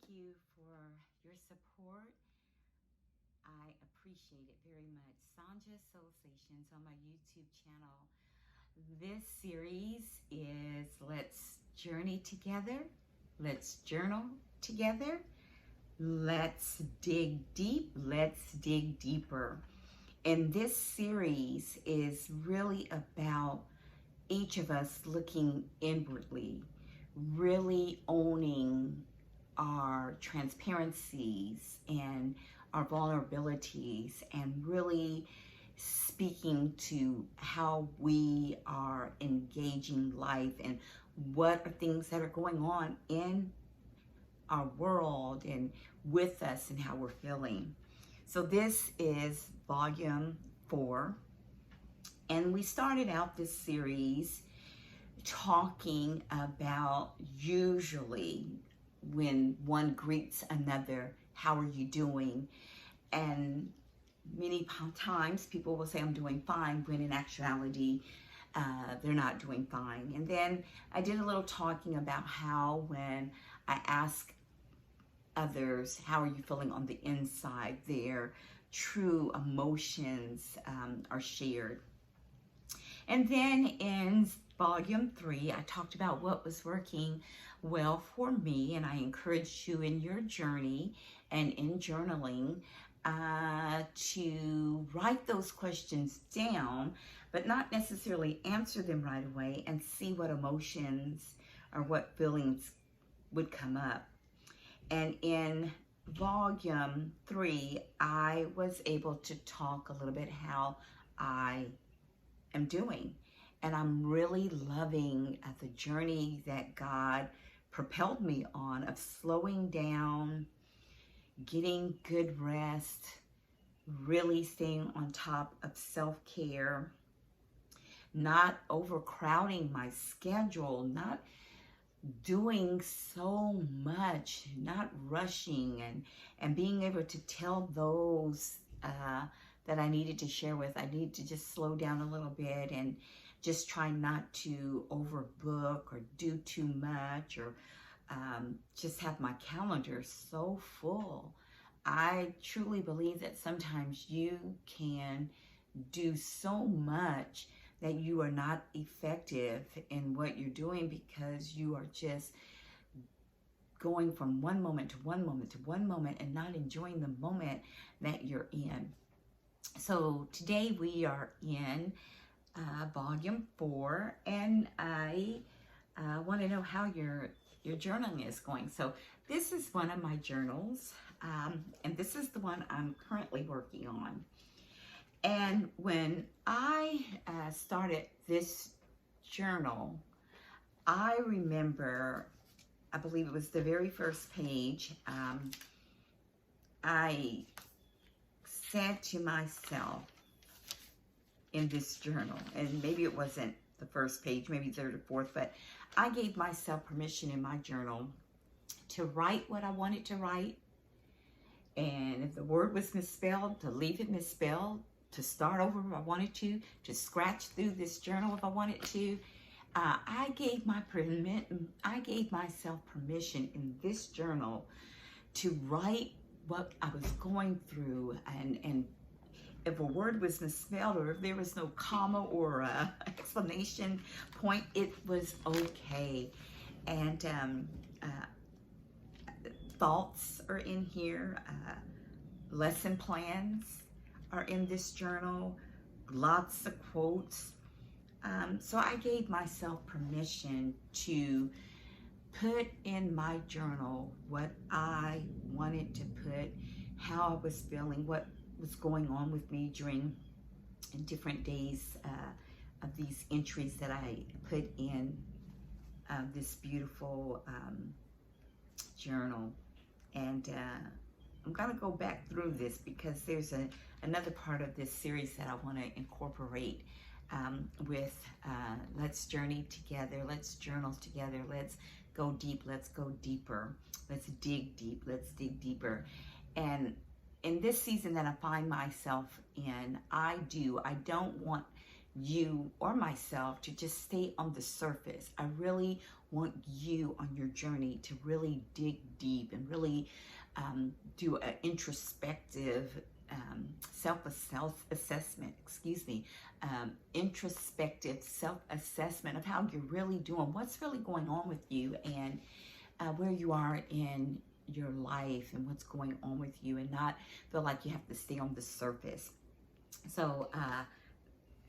you for your support. I appreciate it very much. Sanja Soulsations on my YouTube channel. This series is Let's Journey Together. Let's journal together. Let's dig deep. Let's dig deeper. And this series is really about each of us looking inwardly, really owning our transparencies and our vulnerabilities, and really speaking to how we are engaging life and what are things that are going on in our world and with us and how we're feeling. So this is volume 4, and we started out this series talking about usually when one greets another, how are you doing? And many times people will say I'm doing fine, when in actuality they're not doing fine. And then I did a little talking about how when I ask others, how are you feeling on the inside, their true emotions are shared. And then in volume 3, I talked about what was working well for me, and I encourage you in your journey and in journaling to write those questions down, but not necessarily answer them right away, and see what emotions or what feelings would come up. And in volume 3, I was able to talk a little bit how I am doing. And I'm really loving the journey that God propelled me on of slowing down, getting good rest, really staying on top of self-care, not overcrowding my schedule, not doing so much, not rushing, and being able to tell those that I needed to share with, I need to just slow down a little bit and just try not to overbook or do too much, or just have my calendar so full. I truly believe that sometimes you can do so much that you are not effective in what you're doing because you are just going from one moment to one moment to one moment and not enjoying the moment that you're in. So today we are in volume 4, and I want to know how your journaling is going. So this is one of my journals, and this is the one I'm currently working on. And when I started this journal, I remember, I believe it was the very first page, I said to myself in this journal, and maybe it wasn't the first page, maybe third or fourth, but I gave myself permission in my journal to write what I wanted to write. And if the word was misspelled, to leave it misspelled, to start over if I wanted to scratch through this journal if I wanted to. I gave myself permission in this journal to write what I was going through, and if a word was misspelled or if there was no comma or explanation point, it was okay. And thoughts are in here, lesson plans are in this journal, lots of quotes. So I gave myself permission to put in my journal what I wanted to put, how I was feeling, what was going on with me during different days of these entries that I put in this beautiful journal. And I'm gonna go back through this because there's another part of this series that I want to incorporate with Let's Journey Together, Let's Journal Together, Let's Go Deep, Let's Go Deeper, Let's Dig Deep, Let's Dig Deeper. And in this season that I find myself in, I don't want you or myself to just stay on the surface. I really want you on your journey to really dig deep and really do an introspective self-assessment, introspective self-assessment of how you're really doing, what's really going on with you, and where you are in your life and what's going on with you, and not feel like you have to stay on the surface. So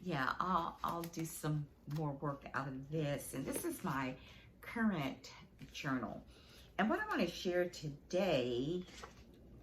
yeah, I'll do some more work out of this. And this is my current journal. And what I want to share today,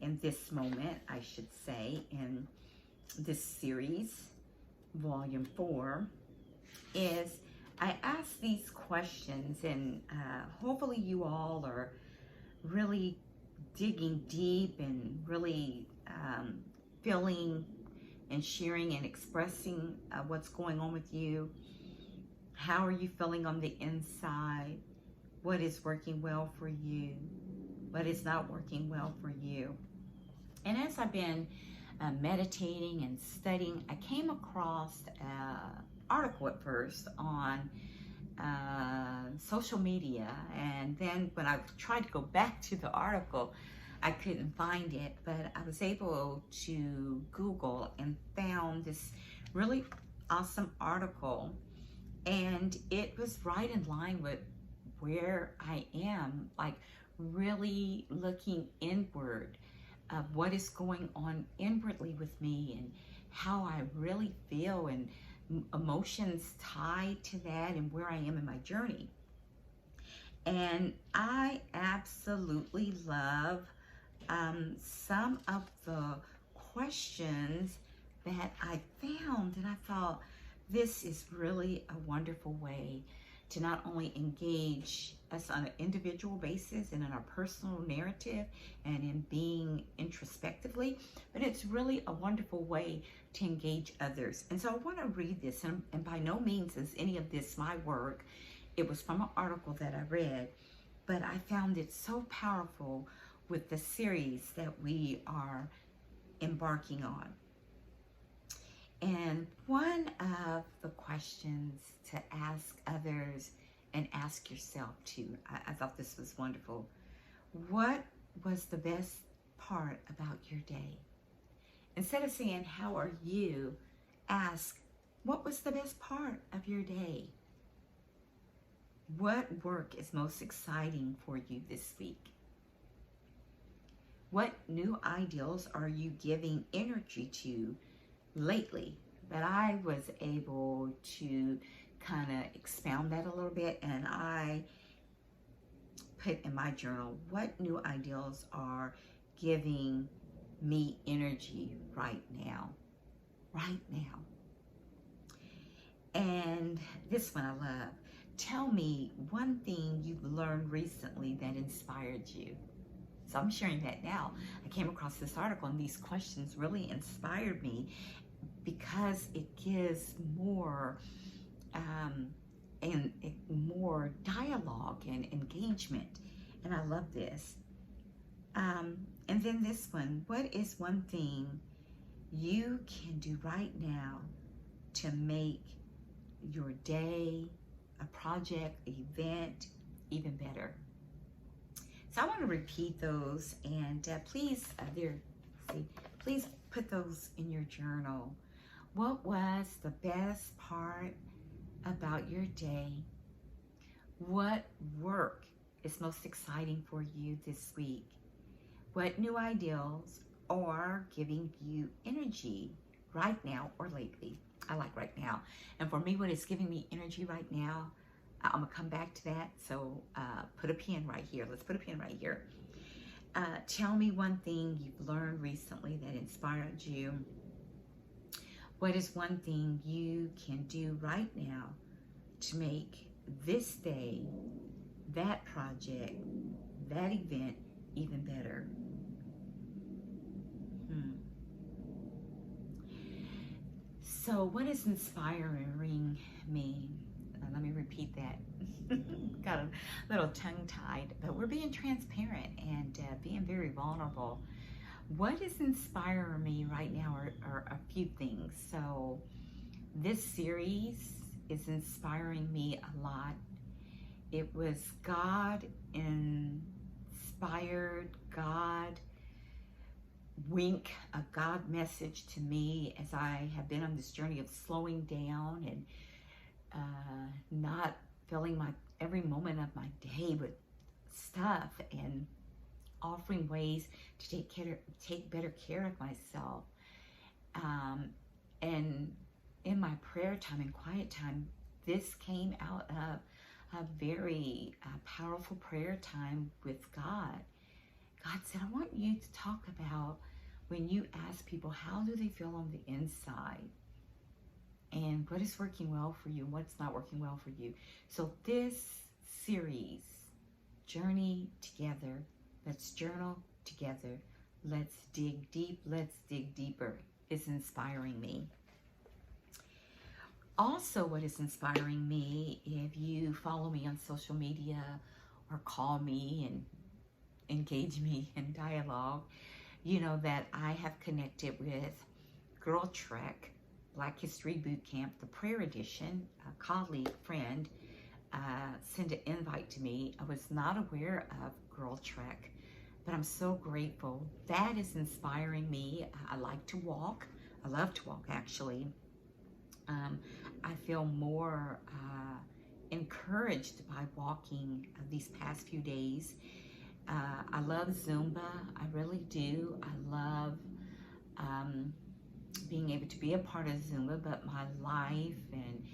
in this moment, I should say, in this series, Volume 4, is I ask these questions, and hopefully you all are really digging deep and really feeling and sharing and expressing what's going on with you. How are you feeling on the inside? What is working well for you? What is not working well for you? And as I've been meditating and studying, I came across an article at first on social media, and then when I tried to go back to the article, I couldn't find it, but I was able to Google and found this really awesome article, and it was right in line with where I am, like really looking inward of what is going on inwardly with me and how I really feel, and emotions tied to that, and where I am in my journey. And I absolutely love some of the questions that I found, and I thought this is really a wonderful way to not only engage us on an individual basis and in our personal narrative and in being introspectively, but it's really a wonderful way to engage others. And so I want to read this, and by no means is any of this my work. It was from an article that I read, but I found it so powerful with the series that we are embarking on. And one of the questions to ask others and ask yourself too, I thought this was wonderful. What was the best part about your day? Instead of saying, how are you? Ask, what was the best part of your day? What work is most exciting for you this week? What new ideals are you giving energy to lately? That I was able to kind of expound that a little bit, and I put in my journal, what new ideals are giving me energy right now? Right now. And this one I love. Tell me one thing you've learned recently that inspired you. So I'm sharing that now. I came across this article, and these questions really inspired me because it gives more and more dialogue and engagement. And I love this. And then this one, what is one thing you can do right now to make your day, a project, event, even better? So I want to repeat those, and please put those in your journal. What was the best part about your day? What work is most exciting for you this week? What new ideals are giving you energy right now or lately? I like right now. And for me, what is giving me energy right now, I'm gonna come back to that. So put a pin right here. Let's put a pin right here. Tell me one thing you've learned recently that inspired you. What is one thing you can do right now to make this day, that project, that event even better? So what is inspiring me? Let me repeat that. Got a little tongue-tied, but we're being transparent and being very vulnerable. What is inspiring me right now are a few things. So this series is inspiring me a lot, It was God inspired, God wink, a God message to me as I have been on this journey of slowing down and not filling my every moment of my day with stuff, and offering ways to take better care of myself. And in my prayer time and quiet time, this came out of a very powerful prayer time with God. God said, I want you to talk about when you ask people, how do they feel on the inside? And what is working well for you and what's not working well for you. So this series, Journey Together, let's journal together, let's dig deep, let's dig deeper, is inspiring me. Also, what is inspiring me, if you follow me on social media or call me and engage me in dialogue, you know that I have connected with Girl Trek, Black History Boot Camp, the prayer edition. A colleague, friend, sent an invite to me. I was not aware of Girl Trek, but I'm so grateful. That is inspiring me. I like to walk. I love to walk, actually. I feel more encouraged by walking these past few days. I love Zumba. I really do. I love being able to be a part of Zumba, but my life and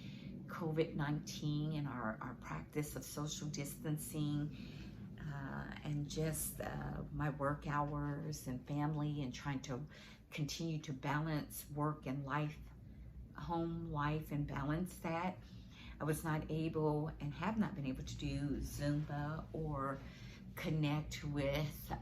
COVID-19 and our practice of social distancing and just my work hours and family, and trying to continue to balance work and life, home life, and balance that. I was not able and have not been able to do Zumba or connect with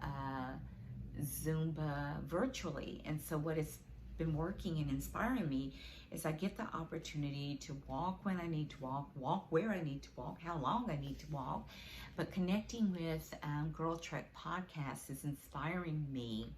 Zumba virtually. And so what has been working and inspiring me is I get the opportunity to walk when I need to walk where I need to walk, how long I need to walk. But connecting with Girl Trek podcast is inspiring me.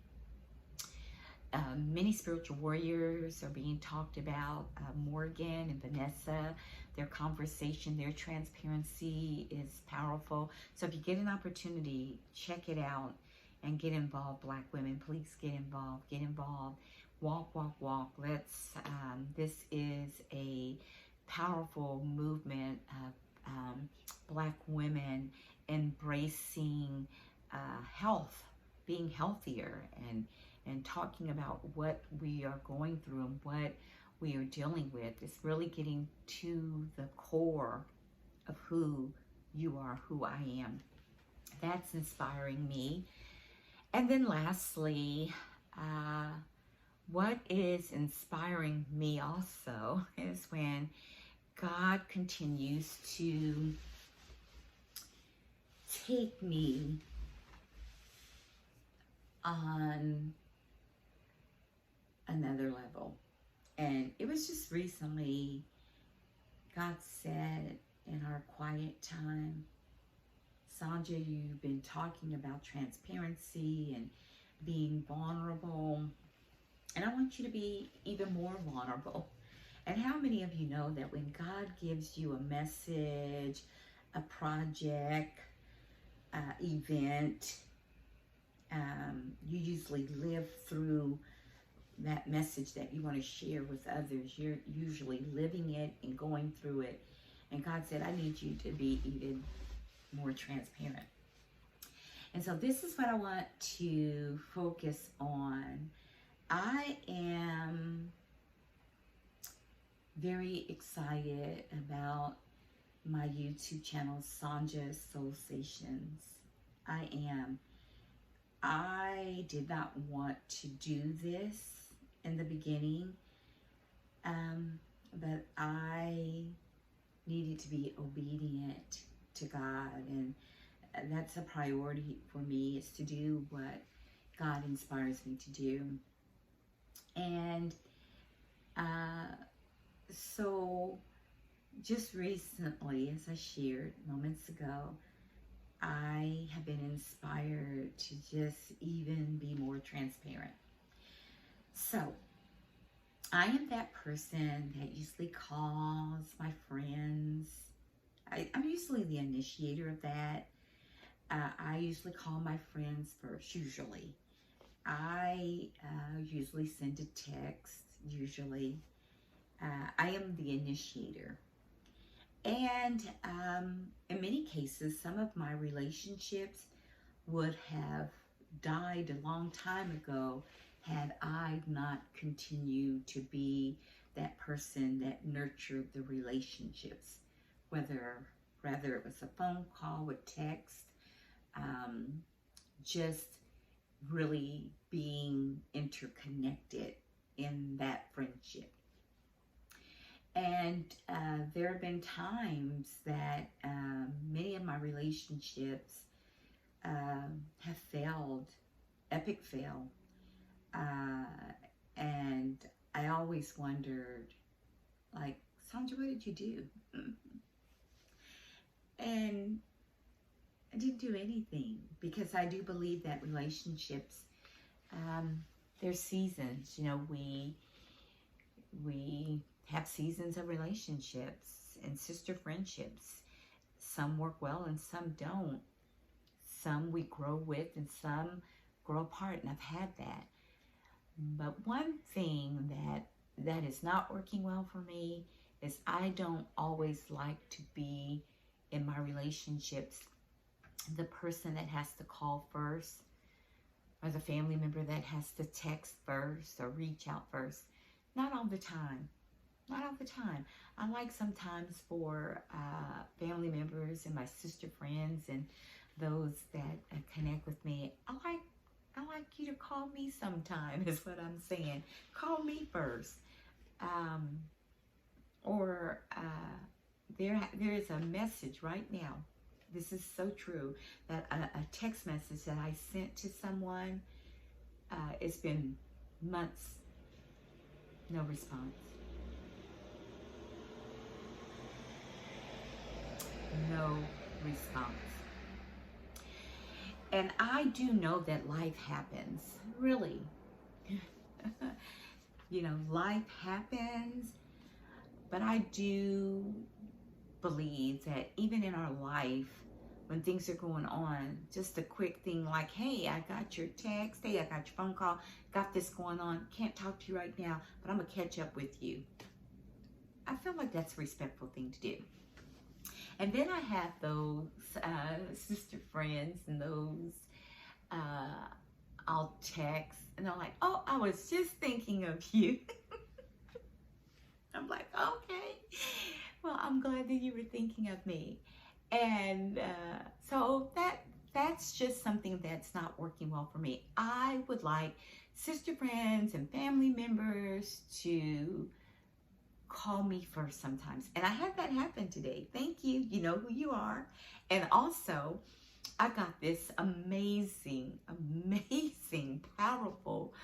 Many spiritual warriors are being talked about. Morgan and Vanessa, their conversation, their transparency is powerful. So if you get an opportunity, check it out and get involved. Black women, please get involved. Get involved. Walk, walk, walk. Let's. This is a powerful movement of Black women embracing health, being healthier, and talking about what we are going through and what we are dealing with. It's really getting to the core of who you are, who I am. That's inspiring me. And then lastly, what is inspiring me also is when God continues to take me on another level. And it was just recently, God said in our quiet time, Sandra, you've been talking about transparency and being vulnerable, and I want you to be even more vulnerable. And how many of you know that when God gives you a message, a project, event, you usually live through that message that you want to share with others. You're usually living it and going through it. And God said, I need you to be even more transparent. And so this is what I want to focus on. I am very excited about my YouTube channel, Sandra's Soul Stations. I am. I did not want to do this in the beginning, but I needed to be obedient to God, and that's a priority for me, is to do what God inspires me to do. And so just recently, as I shared moments ago, I have been inspired to just even be more transparent. So I am that person that usually calls my friends I'm usually the initiator of that. I usually call my friends first, usually. I usually send a text, usually. I am the initiator. And in many cases, some of my relationships would have died a long time ago had I not continued to be that person that nurtured the relationships, whether it was a phone call, a text, just really being interconnected in that friendship. And there have been times that many of my relationships have failed, epic fail. And I always wondered, like, Sandra, what did you do? And I didn't do anything, because I do believe that relationships, there's seasons. You know, we have seasons of relationships and sister friendships. Some work well and some don't. Some we grow with and some grow apart, and I've had that. But one thing that is not working well for me is I don't always like to be in my relationships the person that has to call first, or the family member that has to text first or reach out first. Not all the time. Not all the time. I like sometimes for family members and my sister friends and those that connect with me, I like you to call me sometime, is what I'm saying. Call me first. There is a message right now. This is so true, that a text message that I sent to someone, it's been months, no response. No response. And I do know that life happens, really. You know, life happens, but I do believe that even in our life, when things are going on, just a quick thing like, hey, I got your text, hey, I got your phone call, got this going on, can't talk to you right now, but I'm gonna catch up with you. I feel like that's a respectful thing to do. And then I have those sister friends and those I'll text and they're like, oh, I was just thinking of you. I'm like, okay, well, I'm glad that you were thinking of me. And so that's just something that's not working well for me. I would like sister friends and family members to call me first sometimes. And I had that happen today. Thank you. You know who you are. And also, I got this amazing, powerful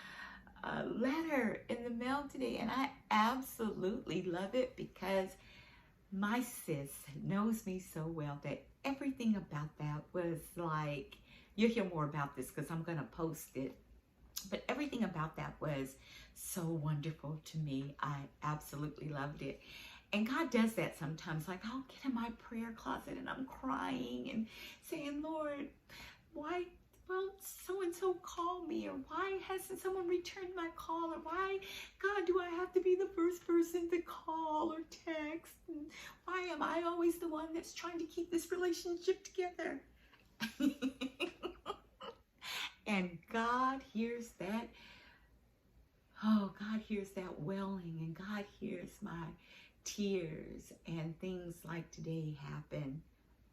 letter in the mail today. And I absolutely love it, because my sis knows me so well that everything about that was like, you'll hear more about this because I'm going to post it. But everything about that was so wonderful to me. I absolutely loved it. And God does that sometimes. Like, I'll get in my prayer closet and I'm crying and saying, Lord, why won't so-and-so call me? Or why hasn't someone returned my call? Or why, God, do I have to be the first person to call or text? And why am I always the one that's trying to keep this relationship together? And God hears that. Oh, God hears that wailing, and God hears my tears, and things like today happen.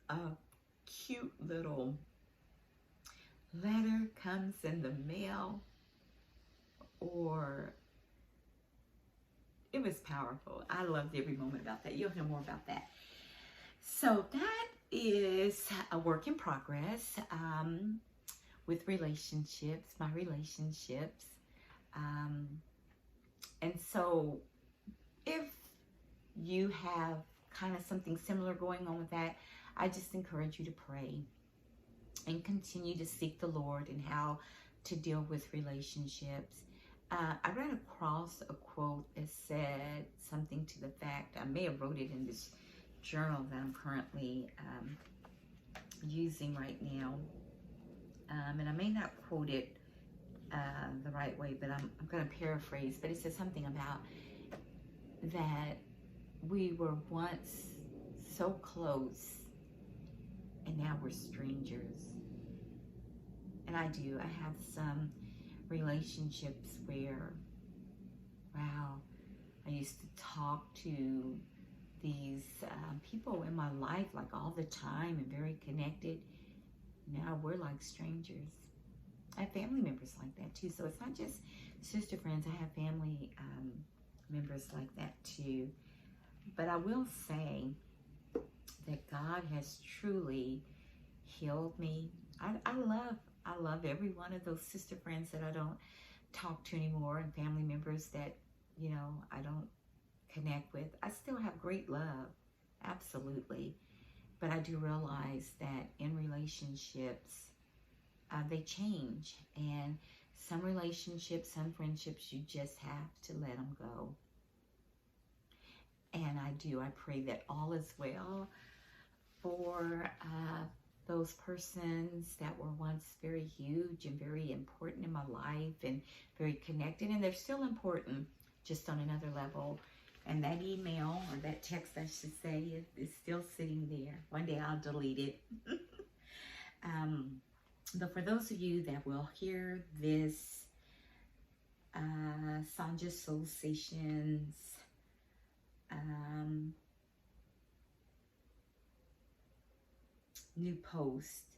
A cute little letter comes in the mail, or it was powerful. I loved every moment about that. You'll hear more about that. So that is a work in progress. With relationships, my relationships. And so if you have kind of something similar going on with that, I just encourage you to pray and continue to seek the Lord and how to deal with relationships. I ran across a quote that said something to the fact, I may have wrote it in this journal that I'm currently using right now. And I may not quote it the right way, but I'm going to paraphrase. But it says something about that we were once so close and now we're strangers. And I do. I have some relationships where, wow, I used to talk to these people in my life like all the time and very connected. Now we're like strangers. I have family members like that too. So it's not just sister friends. I have family members like that too. But I will say that God has truly healed me. I love every one of those sister friends that I don't talk to anymore, and family members that, you know, I don't connect with. I still have great love, absolutely. But I do realize that in relationships, they change. And some relationships, some friendships, you just have to let them go. And I pray that all is well for those persons that were once very huge and very important in my life and very connected. And they're still important, just on another level. And that email, or that text I should say, is still sitting there. One day I'll delete it. But for those of you that will hear this Sonja Soul Sessions new post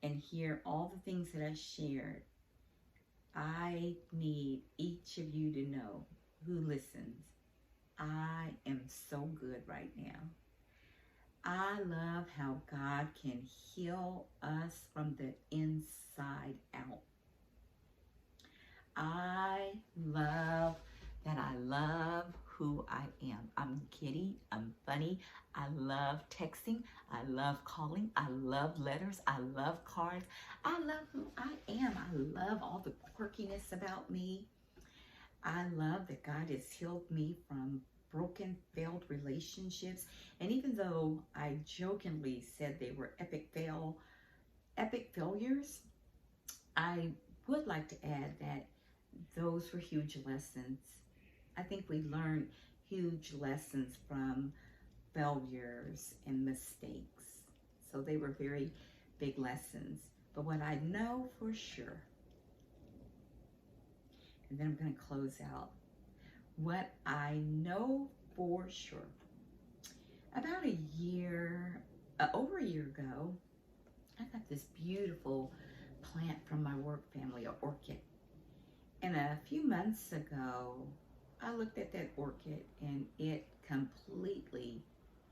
and hear all the things that I shared, I need each of you to know, who listens, I am so good right now. I love how God can heal us from the inside out. I love that I love who I am. I'm giddy, I'm funny, I love texting, I love calling, I love letters, I love cards. I love who I am. I love all the quirkiness about me. I love that God has healed me from broken, failed relationships. And even though I jokingly said they were epic failures, I would like to add that those were huge lessons. I think we learned huge lessons from failures and mistakes. So they were very big lessons. But what I know for sure, and then I'm going to close out, what I know for sure, about a year, over a year ago, I got this beautiful plant from my work family, an orchid. And a few months ago, I looked at that orchid and it completely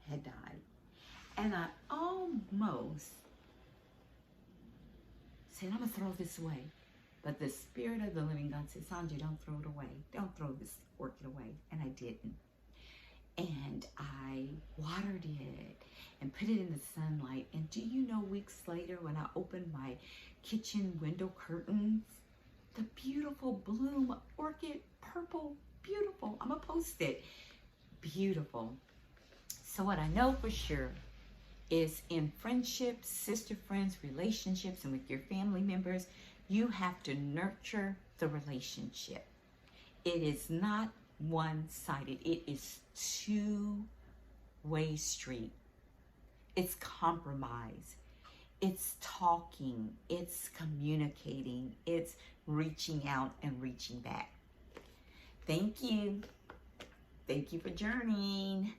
had died. And I almost said, I'm going to throw this away. But the Spirit of the living God said, Sonja, don't throw it away. Don't throw this orchid away. And I didn't. And I watered it and put it in the sunlight. And do you know, weeks later, when I opened my kitchen window curtains, the beautiful bloom orchid, purple, beautiful. I'm going to post it. Beautiful. So what I know for sure is in friendships, sister friends, relationships, and with your family members, you have to nurture the relationship. It is not one-sided. It is two-way street. It's compromise. It's talking. It's communicating. It's reaching out and reaching back. Thank you. Thank you for journeying.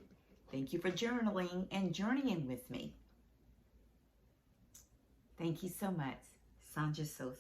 Thank you for journaling and journeying with me. Thank you so much. Sonja Soul.